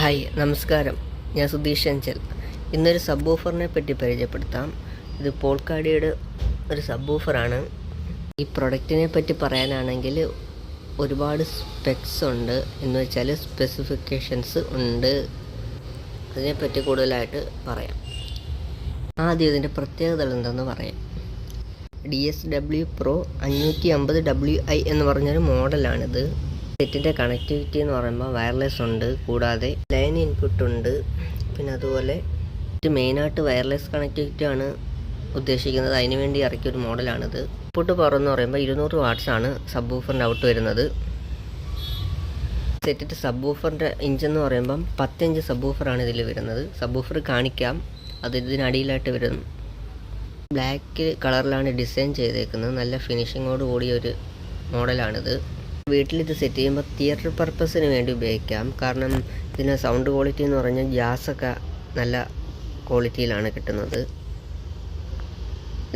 Hi നമസ്കാരം, ഞാൻ സുധീഷ് അഞ്ചൽ. ഇന്നൊരു സബ് വൂഫറിനെ പറ്റി പരിചയപ്പെടുത്താം. ഇത് പോൾക്കാഡിയുടെ ഒരു സബ് വൂഫറാണ്. ഈ പ്രൊഡക്റ്റിനെ പറ്റി പറയാനാണെങ്കിൽ ഒരുപാട് സ്പെക്സ് ഉണ്ട്, എന്ന് വെച്ചാൽ സ്പെസിഫിക്കേഷൻസ് ഉണ്ട്. അതിനെപ്പറ്റി കൂടുതലായിട്ട് പറയാം. ആദ്യം ഇതിൻ്റെ പ്രത്യേകതകൾ എന്തെന്ന് പറയാം. DSW Pro 550WI എന്ന് പറഞ്ഞൊരു മോഡലാണിത്. സെറ്റിൻ്റെ കണക്ടിവിറ്റി എന്ന് പറയുമ്പോൾ വയർലെസ് ഉണ്ട്, കൂടാതെ ലൈൻ ഇൻപുട്ട് ഉണ്ട്. പിന്നെ അതുപോലെ മെയിനായിട്ട് വയർലെസ് കണക്ടിവിറ്റി ആണ് ഉദ്ദേശിക്കുന്നത്. അതിന് വേണ്ടി ഇറക്കിയൊരു മോഡലാണിത്. ഇൻപുട്ട് പവർ എന്ന് പറയുമ്പോൾ 200 വാട്ട്സാണ് സബ് വൂഫറിൻ്റെ ഔട്ട് വരുന്നത്. സെറ്റിൻ്റെ സബ് വൂഫറിൻ്റെ ഇഞ്ച് എന്ന് പറയുമ്പം 10 ഇഞ്ച് സബ് വൂഫറാണ് ഇതിൽ വരുന്നത്. സബ് വൂഫർ കാണിക്കാം, അത് ഇതിനടിയിലായിട്ട് വരും. ബ്ലാക്ക് കളറിലാണ് ഡിസൈൻ ചെയ്തേക്കുന്നത്. നല്ല ഫിനിഷിങ്ങോട് കൂടിയ ഒരു മോഡലാണിത്. വീട്ടിലിത് സെറ്റ് ചെയ്യുമ്പോൾ തിയേറ്റർ പർപ്പസിന് വേണ്ടി ഉപയോഗിക്കാം. കാരണം ഇതിന് സൗണ്ട് ക്വാളിറ്റി എന്ന് പറഞ്ഞാൽ ജാസൊക്കെ നല്ല ക്വാളിറ്റിയിലാണ് കിട്ടുന്നത്.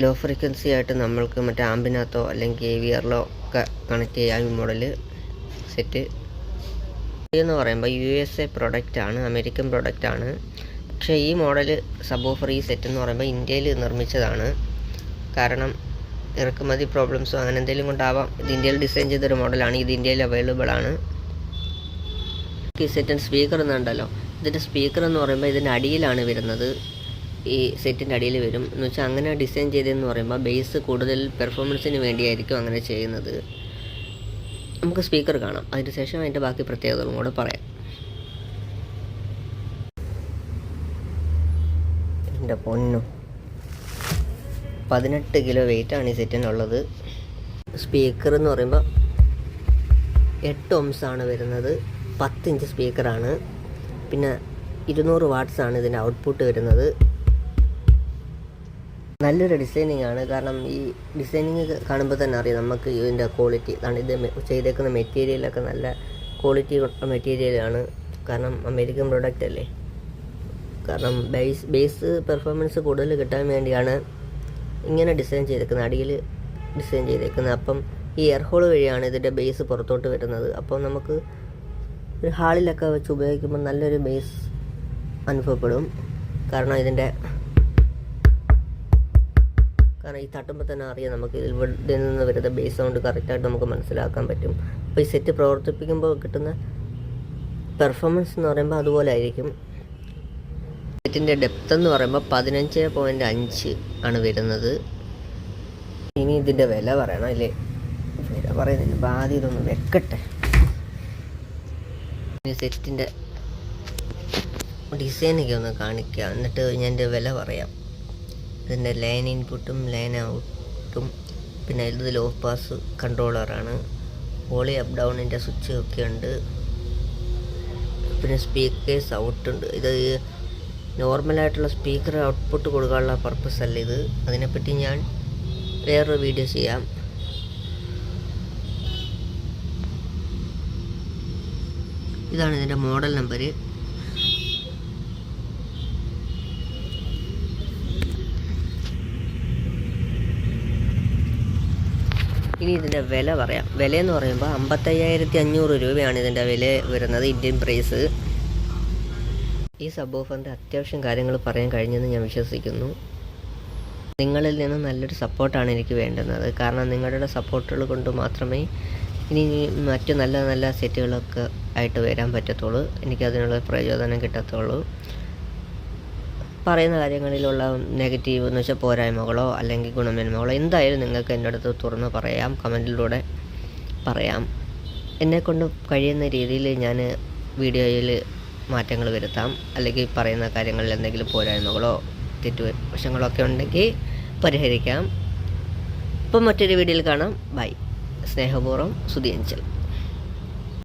ലോ ഫ്രീക്വൻസി ആയിട്ട് നമ്മൾക്ക് മറ്റേ ആമ്പിനകത്തോ അല്ലെങ്കിൽ AVRലോ ഒക്കെ കണക്ട് ചെയ്യാം. ഈ മോഡൽ സെറ്റ് എന്ന് പറയുമ്പോൾ USA പ്രൊഡക്റ്റാണ്, അമേരിക്കൻ പ്രൊഡക്റ്റാണ്. പക്ഷേ ഈ മോഡൽ സബ് വൂഫർ, ഈ സെറ്റ് എന്ന് പറയുമ്പോൾ ഇന്ത്യയിൽ നിർമ്മിച്ചതാണ്. കാരണം ഇറക്കുമതി പ്രോബ്ലംസോ അങ്ങനെ എന്തെങ്കിലും കൊണ്ടാവാം ഇത് ഇന്ത്യയിൽ ഡിസൈൻ ചെയ്തൊരു മോഡലാണ്. ഇത് ഇന്ത്യയിൽ അവൈലബിൾ ആണ്. ഈ സെറ്റിൻ്റെ സ്പീക്കർ എന്നുണ്ടല്ലോ, ഇതിൻ്റെ സ്പീക്കർ എന്ന് പറയുമ്പോൾ ഇതിൻ്റെ അടിയിലാണ് വരുന്നത്. ഈ സെറ്റിൻ്റെ അടിയിൽ വരും എന്ന് വെച്ചാൽ അങ്ങനെ ഡിസൈൻ ചെയ്തതെന്ന് പറയുമ്പോൾ ബേസ് കൂടുതൽ പെർഫോമൻസിന് വേണ്ടിയായിരിക്കും അങ്ങനെ ചെയ്യുന്നത്. നമുക്ക് സ്പീക്കർ കാണാം, അതിന് ശേഷം അതിൻ്റെ ബാക്കി പ്രത്യേകതകളും കൂടെ പറയാം. എൻ്റെ പൊന്നു, 18 കിലോ വെയിറ്റാണ് ഈ സെറ്റിനുള്ളത്. സ്പീക്കർ എന്ന് പറയുമ്പോൾ 8 ohms വരുന്നത്. 10 ഇഞ്ച് സ്പീക്കറാണ്. പിന്നെ 200 വാട്ട്സാണ് ഇതിൻ്റെ ഔട്ട്പുട്ട് വരുന്നത്. നല്ലൊരു ഡിസൈനിങ് ആണ്. കാരണം ഈ ഡിസൈനിങ് കാണുമ്പോൾ തന്നെ അറിയാം നമുക്ക് ഇതിൻ്റെ ക്വാളിറ്റി. കാരണം ഇത് ചെയ്തേക്കുന്ന മെറ്റീരിയലൊക്കെ നല്ല ക്വാളിറ്റി മെറ്റീരിയലാണ്. കാരണം അമേരിക്കൻ പ്രൊഡക്റ്റ് അല്ലേ. കാരണം ബേസ് പെർഫോമൻസ് കൂടുതൽ കിട്ടാൻ വേണ്ടിയാണ് ഇങ്ങനെ ഡിസൈൻ ചെയ്തേക്കുന്നത്, അടിയിൽ ഡിസൈൻ ചെയ്തേക്കുന്നത്. അപ്പം ഈ എയർ ഹോൾ വഴിയാണ് ഇതിൻ്റെ ബേസ് പുറത്തോട്ട് വരുന്നത്. അപ്പം നമുക്ക് ഒരു ഹാളിലൊക്കെ വെച്ച് ഉപയോഗിക്കുമ്പോൾ നല്ലൊരു ബേസ് അനുഭവപ്പെടും. കാരണം ഈ തട്ടുമ്പോൾ തന്നെ അറിയാം നമുക്ക് ഇതിൽ നിന്ന് വരുന്ന ബേസ് സൗണ്ട് കറക്റ്റായിട്ട് നമുക്ക് മനസ്സിലാക്കാൻ പറ്റും. അപ്പോൾ ഈ സെറ്റ് പ്രവർത്തിപ്പിക്കുമ്പോൾ കിട്ടുന്ന പെർഫോമൻസ് എന്ന് പറയുമ്പോൾ അതുപോലെ ആയിരിക്കും. സെറ്റിൻ്റെ ഡെപ്ത് എന്ന് പറയുമ്പോൾ 15.5 ആണ് വരുന്നത്. ഇനി ഇതിൻ്റെ വില പറയണം അല്ലേ? വില പറയുന്നതിന് ആദ്യം ഇതൊന്ന് വെക്കട്ടെ. ഇനി സെറ്റിൻ്റെ ഡിസൈനൊക്കെ ഒന്ന് കാണിക്കുക, എന്നിട്ട് ഞാൻ എൻ്റെ വില പറയാം. ഇതിൻ്റെ ലൈൻ ഇൻപുട്ടും ലൈൻ ഔട്ടും, പിന്നെ ഇത് ലോ പാസ് കൺട്രോളറാണ്. വോളി അപ്പ് ഡൗണിൻ്റെ സ്വിച്ച് ഒക്കെ ഉണ്ട്. പിന്നെ സ്പീക്കേഴ്സ് ഔട്ടുണ്ട്. ഇത് നോർമലായിട്ടുള്ള സ്പീക്കർ ഔട്ട്പുട്ട് കൊടുക്കാനുള്ള പർപ്പസ് അല്ല ഇത്. അതിനെപ്പറ്റി ഞാൻ വേറൊരു വീഡിയോ ചെയ്യാം. ഇതാണ് ഇതിൻ്റെ മോഡൽ നമ്പർ. ഇനി ഇതിൻ്റെ വില പറയാം. വിലയെന്ന് പറയുമ്പോൾ 55,500 രൂപയാണ് ഇതിൻ്റെ വില വരുന്നത്, ഇന്ത്യൻ പ്രൈസ്. ഈ സബ് വൂഫറിൻ്റെ അത്യാവശ്യം കാര്യങ്ങൾ പറയാൻ കഴിഞ്ഞെന്ന് ഞാൻ വിശ്വസിക്കുന്നു. നിങ്ങളിൽ നിന്ന് നല്ലൊരു സപ്പോർട്ടാണ് എനിക്ക് വേണ്ടുന്നത്. കാരണം നിങ്ങളുടെ സപ്പോർട്ടുകൾ കൊണ്ട് മാത്രമേ ഇനി മറ്റു നല്ല നല്ല സെറ്റുകളൊക്കെ ആയിട്ട് വരാൻ പറ്റത്തുള്ളൂ. എനിക്കതിനുള്ള പ്രചോദനം കിട്ടത്തുള്ളൂ. പറയുന്ന കാര്യങ്ങളിലുള്ള നെഗറ്റീവ് എന്ന് വെച്ചാൽ പോരായ്മകളോ അല്ലെങ്കിൽ ഗുണമേന്മകളോ എന്തായാലും നിങ്ങൾക്ക് എൻ്റെ അടുത്ത് തുറന്ന് പറയാം, കമൻറ്റിലൂടെ പറയാം. എന്നെക്കൊണ്ട് കഴിയുന്ന രീതിയിൽ ഞാൻ വീഡിയോയിൽ മാറ്റങ്ങൾ വരുത്താം. അല്ലെങ്കിൽ പറയുന്ന കാര്യങ്ങളിൽ എന്തെങ്കിലും പോരായ്മകളോ തെറ്റുവശങ്ങളോ ഒക്കെ ഉണ്ടെങ്കിൽ പരിഹരിക്കാം. ഇപ്പം മറ്റൊരു വീഡിയോയിൽ കാണാം. ബൈ. സ്നേഹപൂർവ്വം സുധീഷ് അഞ്ചൽ.